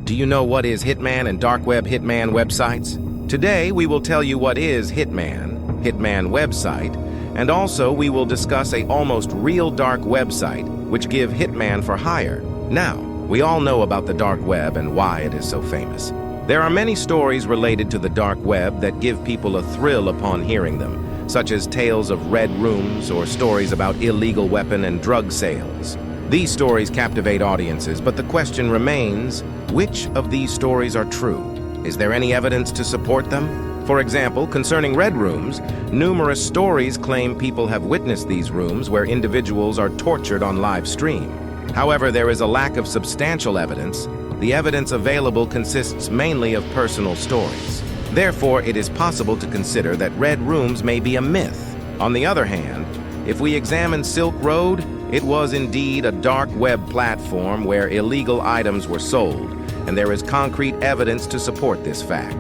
Do you know what is Hitman and dark web Hitman websites? Today, we will tell you what is Hitman website, and also we will discuss a almost real dark website which give Hitman for hire. Now, we all know about the dark web and why it is so famous. There are many stories related to the dark web that give people a thrill upon hearing them, such as tales of red rooms or stories about illegal weapon and drug sales. These stories captivate audiences, but the question remains, which of these stories are true? Is there any evidence to support them? For example, concerning red rooms, numerous stories claim people have witnessed these rooms where individuals are tortured on live stream. However, there is a lack of substantial evidence. The evidence available consists mainly of personal stories. Therefore, it is possible to consider that red rooms may be a myth. On the other hand, if we examine Silk Road, it was indeed a dark web platform where illegal items were sold, and there is concrete evidence to support this fact.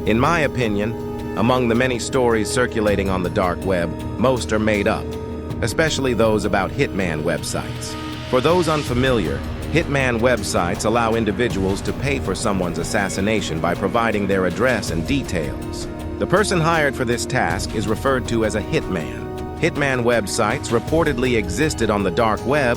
In my opinion, among the many stories circulating on the dark web, most are made up, especially those about Hitman websites. For those unfamiliar, Hitman websites allow individuals to pay for someone's assassination by providing their address and details. The person hired for this task is referred to as a hitman. Hitman websites reportedly existed on the dark web,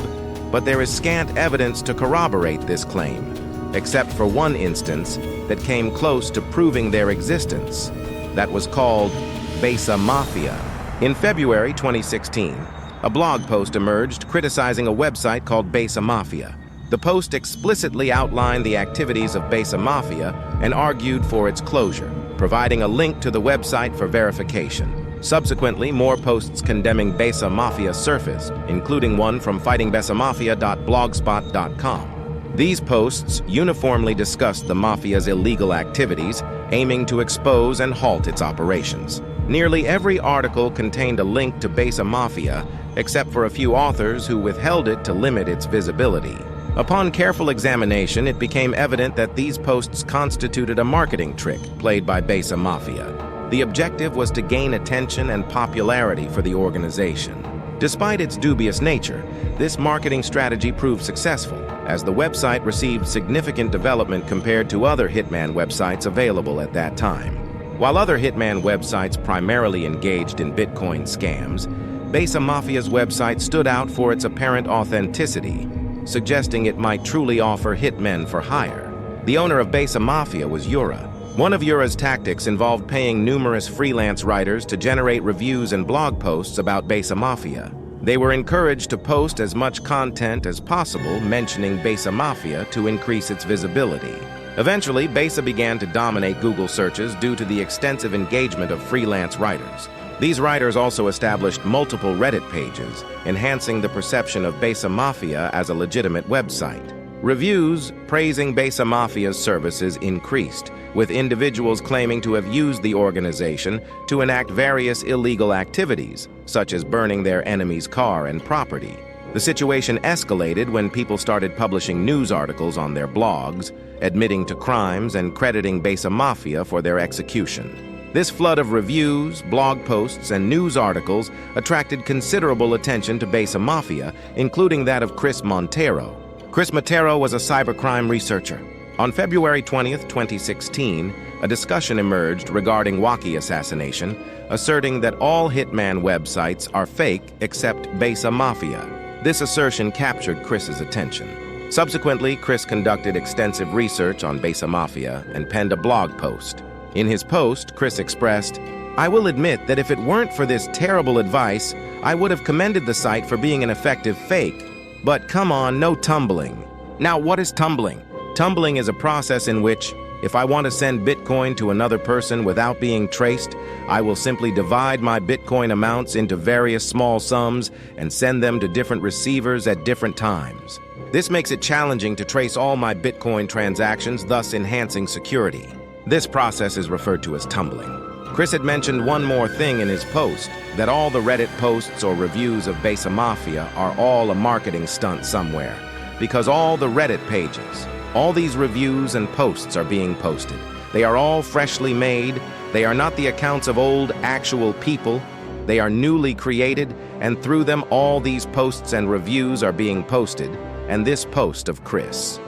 but there is scant evidence to corroborate this claim, except for one instance that came close to proving their existence. That was called Besa Mafia. In February 2016, a blog post emerged criticizing a website called Besa Mafia. The post explicitly outlined the activities of Besa Mafia and argued for its closure, providing a link to the website for verification. Subsequently, more posts condemning Besa Mafia surfaced, including one from fightingbesamafia.blogspot.com. These posts uniformly discussed the mafia's illegal activities, aiming to expose and halt its operations. Nearly every article contained a link to Besa Mafia, except for a few authors who withheld it to limit its visibility. Upon careful examination, it became evident that these posts constituted a marketing trick played by Besa Mafia. The objective was to gain attention and popularity for the organization. Despite its dubious nature, this marketing strategy proved successful, as the website received significant development compared to other Hitman websites available at that time. While other Hitman websites primarily engaged in Bitcoin scams, Besa Mafia's website stood out for its apparent authenticity, suggesting it might truly offer hitmen for hire. The owner of Besa Mafia was Yura. One of Yura's tactics involved paying numerous freelance writers to generate reviews and blog posts about Besa Mafia. They were encouraged to post as much content as possible mentioning Besa Mafia to increase its visibility. Eventually, Besa began to dominate Google searches due to the extensive engagement of freelance writers. These writers also established multiple Reddit pages, enhancing the perception of Besa Mafia as a legitimate website. Reviews praising Besa Mafia's services increased, with individuals claiming to have used the organization to enact various illegal activities, such as burning their enemy's car and property. The situation escalated when people started publishing news articles on their blogs, admitting to crimes and crediting Besa Mafia for their execution. This flood of reviews, blog posts, and news articles attracted considerable attention to Besa Mafia, including that of Chris Montero. Chris Montero was a cybercrime researcher. On February 20th, 2016, a discussion emerged regarding Waki assassination, asserting that all Hitman websites are fake except Besa Mafia. This assertion captured Chris's attention. Subsequently, Chris conducted extensive research on Besa Mafia and penned a blog post. In his post, Chris expressed, "I will admit that if it weren't for this terrible advice, I would have commended the site for being an effective fake. But come on, no tumbling." Now, what is tumbling? Tumbling is a process in which, if I want to send Bitcoin to another person without being traced, I will simply divide my Bitcoin amounts into various small sums and send them to different receivers at different times. This makes it challenging to trace all my Bitcoin transactions, thus enhancing security. This process is referred to as tumbling. Chris had mentioned one more thing in his post, that all the Reddit posts or reviews of Besa Mafia are all a marketing stunt somewhere, because all the Reddit pages, all these reviews and posts are being posted. They are all freshly made. They are not the accounts of old, actual people. They are newly created, and through them all these posts and reviews are being posted, and this post of Chris.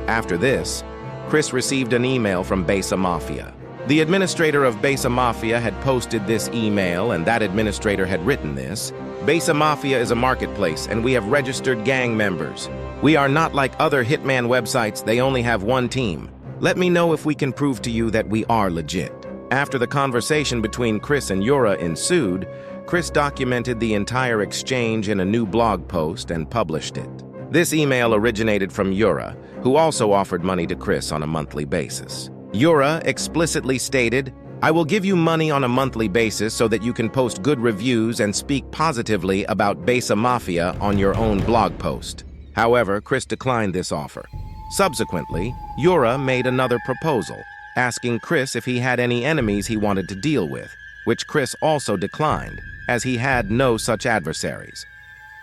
After this, Chris received an email from Besa Mafia. The administrator of Besa Mafia had posted this email, and that administrator had written this. Besa Mafia is a marketplace, and we have registered gang members. We are not like other Hitman websites, they only have one team. Let me know if we can prove to you that we are legit. After the conversation between Chris and Yura ensued, Chris documented the entire exchange in a new blog post and published it. This email originated from Yura, who also offered money to Chris on a monthly basis. Yura explicitly stated, "I will give you money on a monthly basis so that you can post good reviews and speak positively about Besa Mafia on your own blog post." However, Chris declined this offer. Subsequently, Yura made another proposal, asking Chris if he had any enemies he wanted to deal with, which Chris also declined, as he had no such adversaries.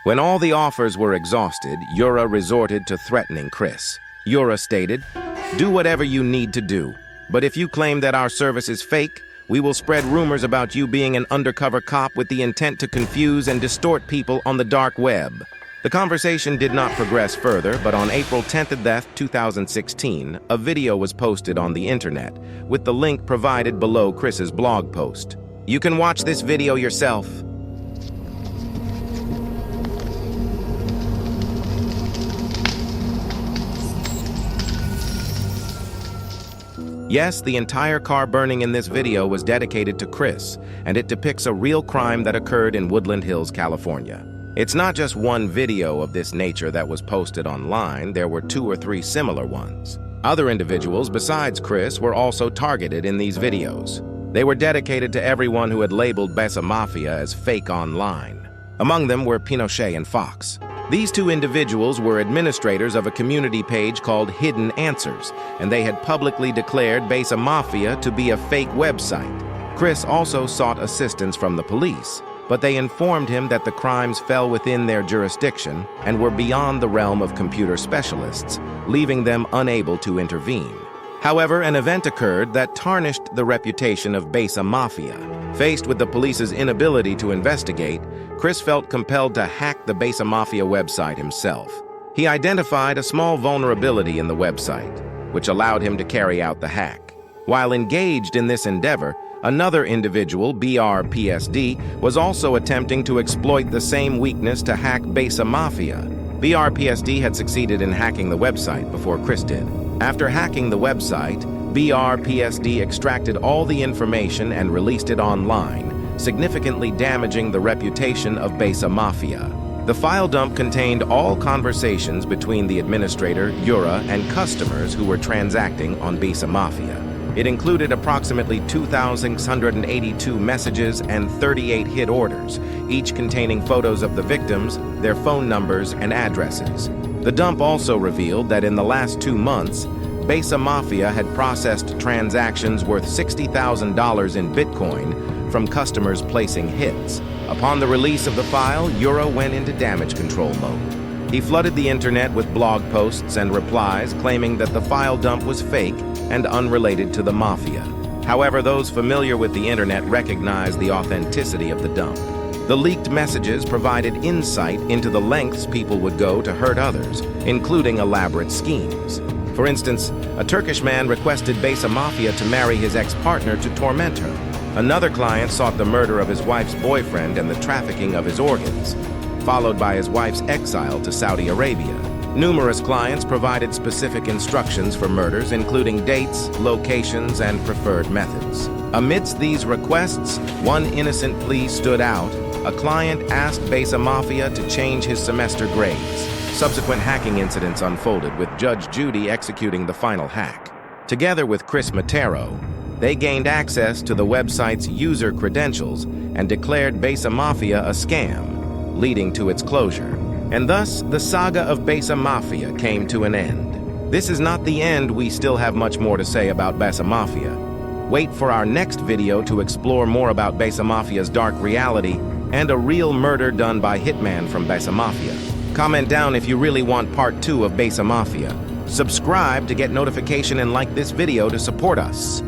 When all the offers were exhausted, Yura resorted to threatening Chris. Yura stated, "Do whatever you need to do, but if you claim that our service is fake, we will spread rumors about you being an undercover cop with the intent to confuse and distort people on the dark web." The conversation did not progress further, but on April 10th, 2016, a video was posted on the internet, with the link provided below Chris's blog post. You can watch this video yourself. Yes, the entire car burning in this video was dedicated to Chris, and it depicts a real crime that occurred in Woodland Hills, California. It's not just one video of this nature that was posted online, there were 2 or 3 similar ones. Other individuals besides Chris were also targeted in these videos. They were dedicated to everyone who had labeled Besa Mafia as fake online. Among them were Pinochet and Fox. These 2 individuals were administrators of a community page called Hidden Answers, and they had publicly declared Besa Mafia to be a fake website. Chris also sought assistance from the police, but they informed him that the crimes fell within their jurisdiction and were beyond the realm of computer specialists, leaving them unable to intervene. However, an event occurred that tarnished the reputation of Besa Mafia. Faced with the police's inability to investigate, Chris felt compelled to hack the Besa Mafia website himself. He identified a small vulnerability in the website, which allowed him to carry out the hack. While engaged in this endeavor, another individual, BRPSD, was also attempting to exploit the same weakness to hack Besa Mafia. BRPSD had succeeded in hacking the website before Chris did. After hacking the website, BRPSD extracted all the information and released it online, significantly damaging the reputation of Besa Mafia. The file dump contained all conversations between the administrator, Yura, and customers who were transacting on Besa Mafia. It included approximately 2,682 messages and 38 hit orders, each containing photos of the victims, their phone numbers, and addresses. The dump also revealed that in the last 2 months, Besa Mafia had processed transactions worth $60,000 in Bitcoin from customers placing hits. Upon the release of the file, Yura went into damage control mode. He flooded the internet with blog posts and replies claiming that the file dump was fake and unrelated to the Mafia. However, those familiar with the internet recognized the authenticity of the dump. The leaked messages provided insight into the lengths people would go to hurt others, including elaborate schemes. For instance, a Turkish man requested Besa Mafia to marry his ex-partner to torment her. Another client sought the murder of his wife's boyfriend and the trafficking of his organs, followed by his wife's exile to Saudi Arabia. Numerous clients provided specific instructions for murders, including dates, locations, and preferred methods. Amidst these requests, one innocent plea stood out. A client asked Besa Mafia to change his semester grades. Subsequent hacking incidents unfolded, with Judge Judy executing the final hack. Together with Chris Matero, they gained access to the website's user credentials and declared Besa Mafia a scam, leading to its closure. And thus, the saga of Besa Mafia came to an end. This is not the end, we still have much more to say about Besa Mafia. Wait for our next video to explore more about Besa Mafia's dark reality and a real murder done by Hitman from Besa Mafia. Comment down if you really want part 2 of Besa Mafia. Subscribe to get notification and like this video to support us.